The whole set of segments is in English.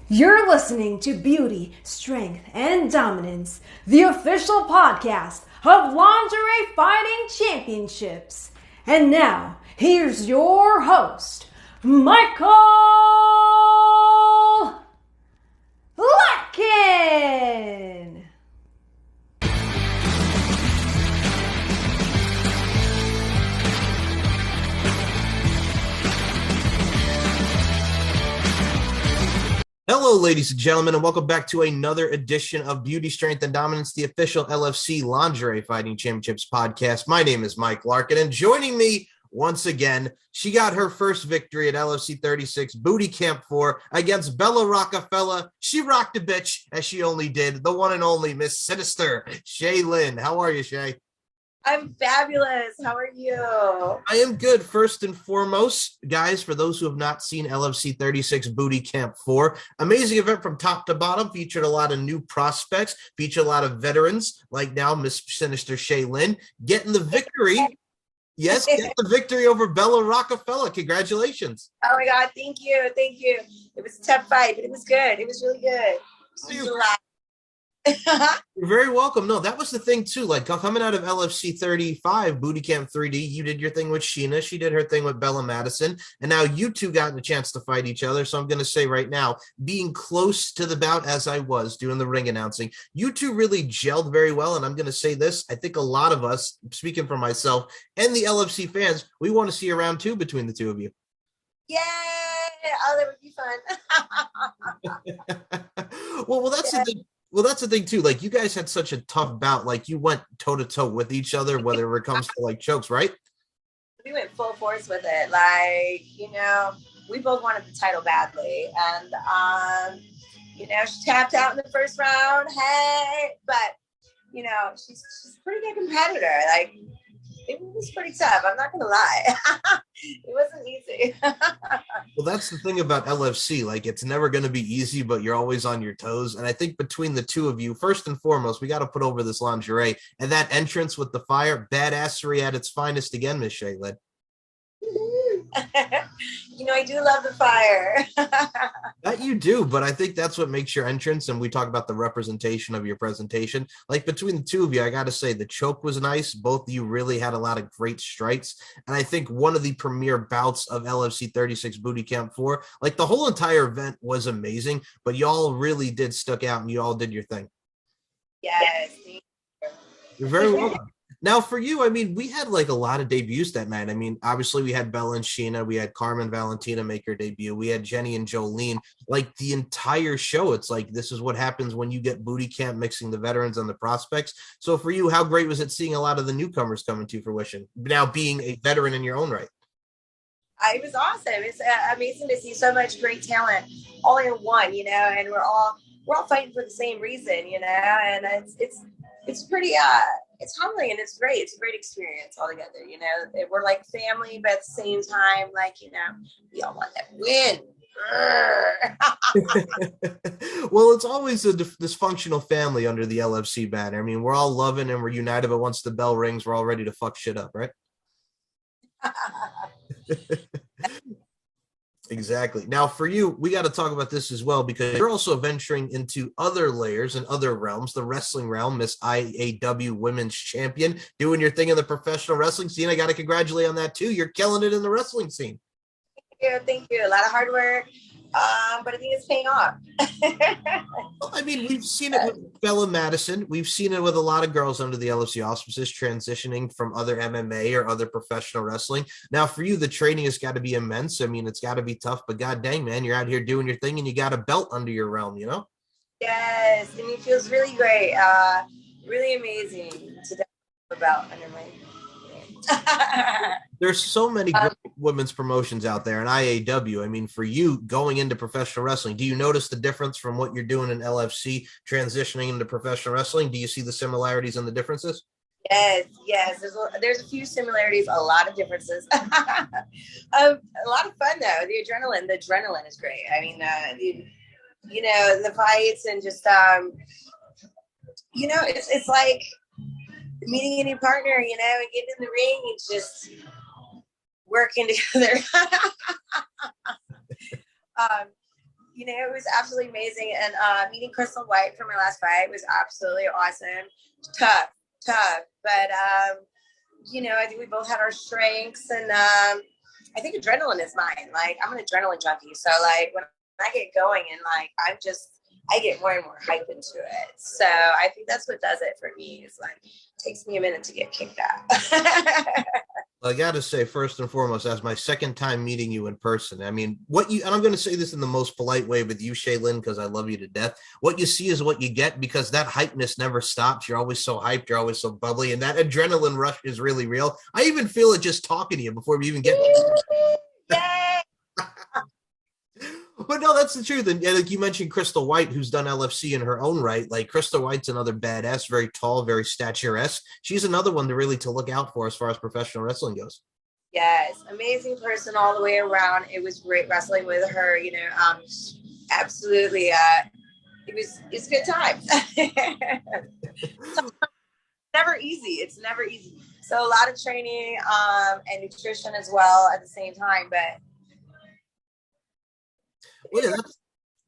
You're listening to Beauty, Strength, and Dominance, the official podcast of Lingerie Fighting Championships. And now, here's your host, Michael Larkin. Hello, ladies and gentlemen, and welcome back to another edition of Beauty, Strength, and Dominance, the official LFC Lingerie Fighting Championships podcast. My name is Mike Larkin, and joining me once again, she got her first victory at LFC 36 Booty Camp 4 against Bella Rockafella. She rocked a bitch, as she only did, the one and only Miss Sinister Shay Lynn. How are you, Shay? I'm fabulous. How are you? I am good. First and foremost, guys, for those who have not seen LFC 36 Booty Camp 4, amazing event from top to bottom, featured a lot of new prospects, featured a lot of veterans, like now Miss Sinister Shay Lynn, getting the victory. Yes, get the victory over Bella Rockafella. Congratulations. Oh my God, thank you. Thank you. It was a tough fight, but it was good. It was really good. It was a lot. You're very welcome. No, that was the thing too. Like coming out of LFC 35 Booty Camp 3D, you did your thing with Sheena. She did her thing with Bella Madison. And now you two got a chance to fight each other. So I'm going to say right now, being close to the bout as I was doing the ring announcing, you two really gelled very well. And I'm going to say this. I think a lot of us, speaking for myself and the LFC fans, we want to see a round two between the two of you. Yay! Oh, that would be fun. well, that's the thing. Well, that's the thing, too. Like, you guys had such a tough bout. Like, you went toe-to-toe with each other, whether it comes to, like, chokes, right? We went full force with it. Like, we both wanted the title badly. And, she tapped out in the first round. Hey, but, she's a pretty good competitor. Like, it was pretty tough. I'm not going to lie. It wasn't easy. Well, that's the thing about LFC. Like, it's never going to be easy, but you're always on your toes. And I think between the two of you, first and foremost, we got to put over this lingerie. And that entrance with the fire, badassery at its finest again, Miss Shay Lynn. I do love the fire. That you do, but I think that's what makes your entrance, and we talk about the representation of your presentation. Like, between the two of you, I got to say, the choke was nice. Both of you really had a lot of great strikes, and I think one of the premier bouts of LFC 36 Booty Camp 4, like, the whole entire event was amazing, but y'all really did stuck out, and you all did your thing. Yes. You're very welcome. Now, for you, I mean, we had like a lot of debuts that night. I mean, obviously, we had Bella and Sheena. We had Carmen Valentina make her debut. We had Jenny and Jolene. Like the entire show, it's like this is what happens when you get Booty Camp mixing the veterans and the prospects. So for you, how great was it seeing a lot of the newcomers coming to fruition, now being a veteran in your own right? It was awesome. It's amazing to see so much great talent all in one, and we're all fighting for the same reason, and it's pretty it's humbling and it's great. It's a great experience altogether. We're like family, but at the same time, like, we all want that win. Well, it's always a dysfunctional family under the LFC banner. I mean, we're all loving and we're united, but once the bell rings, we're all ready to fuck shit up, right? Exactly. Now, for you, we got to talk about this as well, because you're also venturing into other layers and other realms, the wrestling realm, Miss IAW Women's Champion, doing your thing in the professional wrestling scene. I got to congratulate on that, too. You're killing it in the wrestling scene. Thank you. A lot of hard work, but I think it's paying off. I mean, we've seen it with Bella Madison. We've seen it with a lot of girls under the LFC auspices transitioning from other MMA or other professional wrestling. Now, for you, the training has got to be immense. I mean, it's got to be tough, but god dang, man, you're out here doing your thing and you got a belt under your realm, Yes, and it feels really great. Really amazing to have a belt under my There's so many great women's promotions out there in IAW. I mean, for you going into professional wrestling, do you notice the difference from what you're doing in LFC transitioning into professional wrestling? Do you see the similarities and the differences? Yes. There's a few similarities, a lot of differences. A lot of fun though. The adrenaline is great. I mean, the fights and just it's like meeting a new partner, and getting in the ring and just working together. you know, it was absolutely amazing. And meeting Crystal White for my last fight was absolutely awesome. Tough, but you know, I think we both had our strengths, and I think adrenaline is mine. Like, I'm an adrenaline junkie, so like when I get going and like I get more and more hype into it. So I think that's what does it for me. Is like, it takes me a minute to get kicked out. I got to say, first and foremost, as my second time meeting you in person, I mean, and I'm going to say this in the most polite way with you, Shay Lynn, because I love you to death. What you see is what you get, because that hypeness never stops. You're always so hyped. You're always so bubbly. And that adrenaline rush is really real. I even feel it just talking to you before we even get Yay! But no, that's the truth. And like you mentioned, Crystal White, who's done LFC in her own right. Like, Crystal White's another badass, very tall, very statuesque. She's another one to look out for as far as professional wrestling goes. Yes, amazing person all the way around. It was great wrestling with her. You know, absolutely. It's good times. Never easy. It's never easy. So a lot of training and nutrition as well at the same time, but.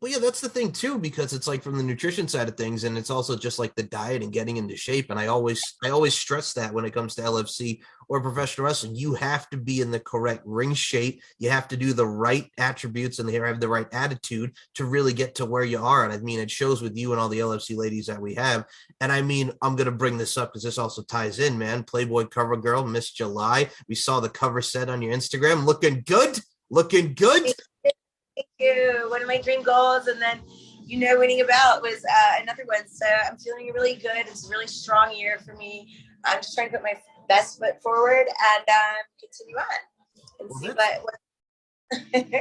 Well, yeah, that's the thing too, because it's like from the nutrition side of things, and it's also just like the diet and getting into shape. And I always stress that when it comes to LFC or professional wrestling, you have to be in the correct ring shape. You have to do the right attributes and have the right attitude to really get to where you are. And I mean, it shows with you and all the LFC ladies that we have. And I mean, I'm going to bring this up because this also ties in, man. Playboy cover girl, Miss July. We saw the cover set on your Instagram. Looking good. Thank you. One of my dream goals, and then, you know, winning a belt was another one. So I'm feeling really good. It's a really strong year for me. I'm just trying to put my best foot forward and continue on and see what.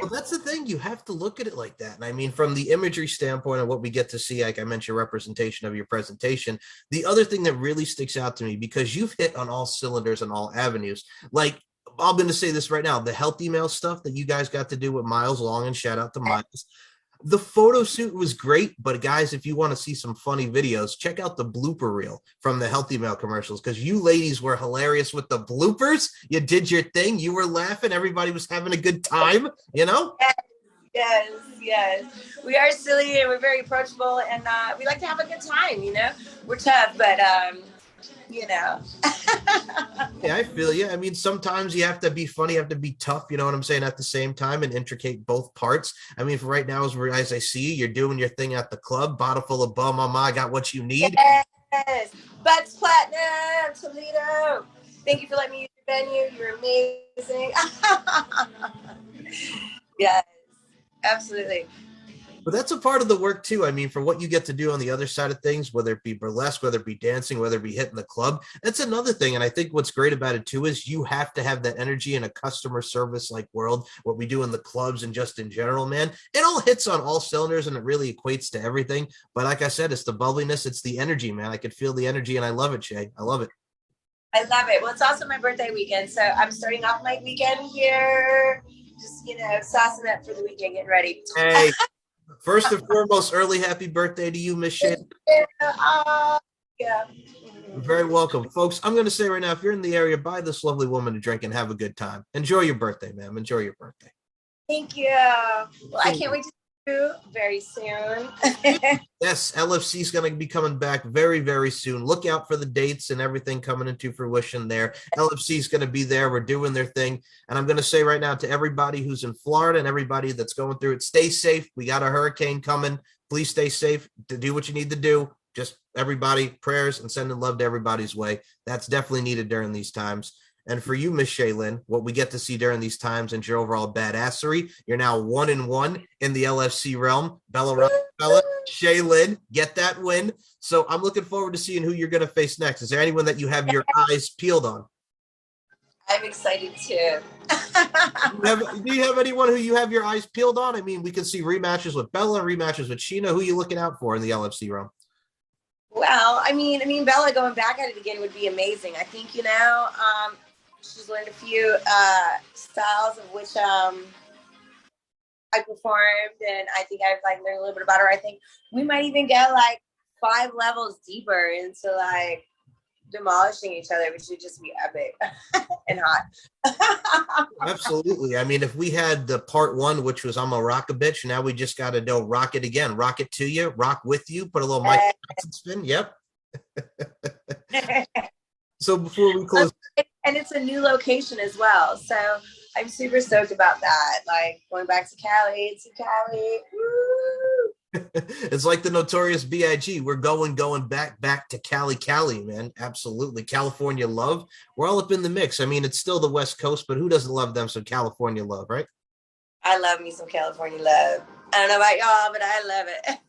Well, that's the thing. You have to look at it like that. And I mean, from the imagery standpoint of what we get to see, like I mentioned, representation of your presentation. The other thing that really sticks out to me, because you've hit on all cylinders and all avenues, like, I'm going to say this right now, the Healthy Mail stuff that you guys got to do with Miles Long, and shout out to Miles. The photo shoot was great, but guys, if you want to see some funny videos, check out the blooper reel from the Healthy Mail commercials, because you ladies were hilarious with the bloopers. You did your thing. You were laughing. Everybody was having a good time, you know? Yes. We are silly and we're very approachable, and we like to have a good time, you know? We're tough, but you know. Yeah, I feel you. I mean, sometimes you have to be funny, you have to be tough, you know what I'm saying, at the same time, and intricate both parts. I mean, for right now, as I see you, you're doing your thing at the club, bottle full of bum, mama, got what you need. Yes, Bout's Platinum, Toledo. Thank you for letting me use your venue. You're amazing. Yes, absolutely. But that's a part of the work too. I mean, for what you get to do on the other side of things, whether it be burlesque, whether it be dancing, whether it be hitting the club, that's another thing. And I think what's great about it too is you have to have that energy in a customer service like world, what we do in the clubs and just in general, man. It all hits on all cylinders and it really equates to everything. But like I said, it's the bubbliness, it's the energy, man. I could feel the energy and I love it, Shay. I love it. I love it. Well, it's also my birthday weekend, so I'm starting off my weekend here. Just, you know, saucing up for the weekend, getting ready. Hey. First and foremost, early happy birthday to you, Miss Shay. Yeah. You're very welcome. Folks, I'm going to say right now, if you're in the area, buy this lovely woman a drink and have a good time. Enjoy your birthday, ma'am. Enjoy your birthday. Thank you. Well, I can't wait to see you very soon. Yes, LFC is going to be coming back very, very soon. Look out for the dates and everything coming into fruition there. LFC is going to be there. We're doing their thing. And I'm going to say right now to everybody who's in Florida and everybody that's going through it, stay safe. We got a hurricane coming. Please stay safe to do what you need to do. Just everybody, prayers and sending love to everybody's way. That's definitely needed during these times. And for you, Miss Shay Lynn, what we get to see during these times and your overall badassery, you're now 1-1 in the LFC realm. Rockafella, Shay Lynn, get that win. So I'm looking forward to seeing who you're going to face next. Is there anyone that you have your eyes peeled on? I'm excited too. Do you have anyone who you have your eyes peeled on? I mean, we can see rematches with Bella, rematches with Sheena. Who are you looking out for in the LFC realm? Well, I mean, Bella going back at it again would be amazing. I think, you know, she's learned a few styles of which I performed, and I think I've like learned a little bit about her. I think we might even get like 5 levels deeper into like demolishing each other, which would just be epic and hot. Absolutely. I mean, if we had the part one, which was I'm a rock a bitch, now we just got to do rock it again. Rock it to you, rock with you, put a little Mike Jackson spin. Yep. So before we close. And it's a new location as well. So I'm super stoked about that. Like going back to Cali. Woo! It's like the Notorious B.I.G. We're going back to Cali, man. Absolutely. California love. We're all up in the mix. I mean, it's still the West Coast, but who doesn't love them some California love, right? I love me some California love. I don't know about y'all, but I love it.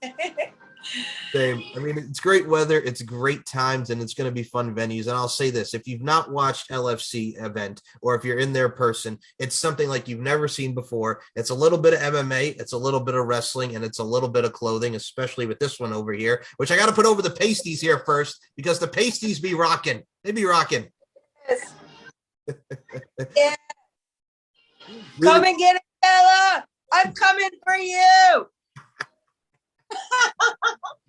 Same. I mean, it's great weather, it's great times, and it's going to be fun venues. And I'll say this, if you've not watched LFC event, or if you're in their person, it's something like you've never seen before. It's a little bit of MMA, it's a little bit of wrestling, and it's a little bit of clothing, especially with this one over here, which I got to put over the pasties here first, because the pasties be rocking. They be rocking. Yes. Yeah. Really? Come and get it, Bella. I'm coming for you.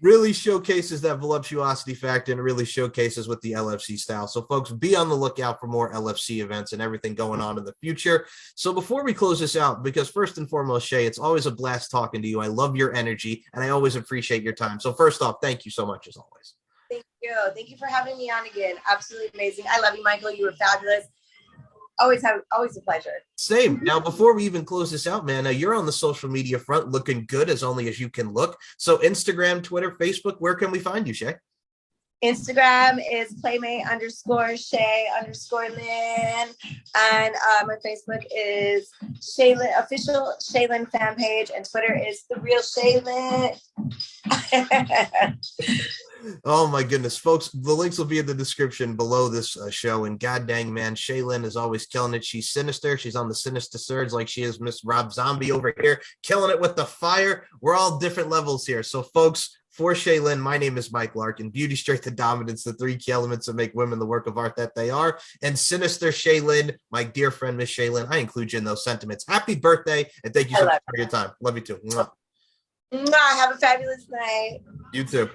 Really showcases that voluptuosity factor and really showcases with the LFC style. So folks, be on the lookout for more LFC events and everything going on in the future. So before we close this out, because first and foremost, Shay, it's always a blast talking to you. I love your energy and I always appreciate your time. So first off, thank you so much as always. Thank you. Thank you for having me on again. Absolutely amazing. I love you, Michael. You were fabulous. Always a pleasure. Same. Now, before we even close this out, man, you're on the social media front looking good as only as you can look. So Instagram, Twitter, Facebook, where can we find you, Shay? Instagram is Playmate_Shay_Lynn. And my Facebook is Shay Lynn, official Shay Lynn fan page. And Twitter is The Real Shay Lynn. Oh my goodness, folks, the links will be in the description below this show. And god dang, man, Shay Lynn is always killing it. She's sinister. She's on the Sinister Surge like she is Miss Rob Zombie over here, killing it with the fire. We're all different levels here. So folks, for Shay Lynn, my name is Mike Larkin. Beauty, strength, and dominance, the three key elements that make women the work of art that they are. And Sinister Shay Lynn, my dear friend, Miss Shay Lynn, I include you in those sentiments. Happy birthday, and thank you so much for your time. Love you too. Mwah. Have a fabulous night. You too.